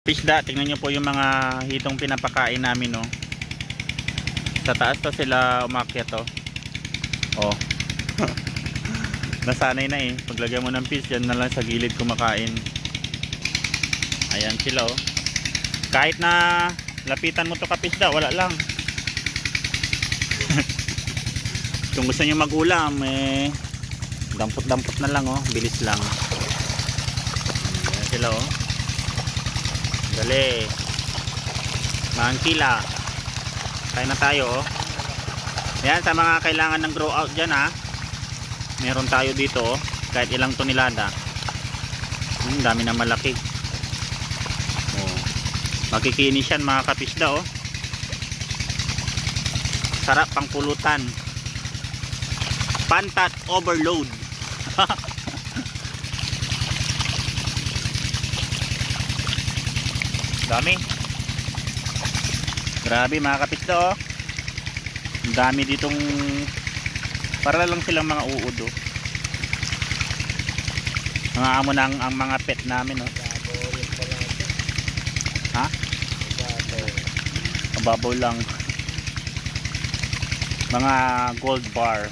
Pisda, tingnan nyo po yung mga hitong pinapakain namin, no. Sa taas to sila umakyat, to. Oh. Nasanay na eh. Paglagyan mo ng fish, yan na lang sa gilid kumakain. Ayan sila, oh. Kahit na lapitan mo to kapisda, wala lang. Kung gusto nyo mag-ulam, eh, dampot-dampot na lang, oh. Bilis lang. Ayan sila, oh. Dali. Mangkila. Kaya na tayo, oh. Ayan, sa mga kailangan ng grow out dyan, ha. Meron tayo dito, oh. Kahit ilang tonelada. Dami na malaki. Oh. Makikinis yan, mga kapisda, oh. Sarap pang pulutan. Pantat overload. Dami. Grabe mga kapisda, oh. Ang dami ditong, para lang silang mga uod, oh. Mga amo na ang mga pet namin, oh. Ha? Mababaw lang. Mga gold bar.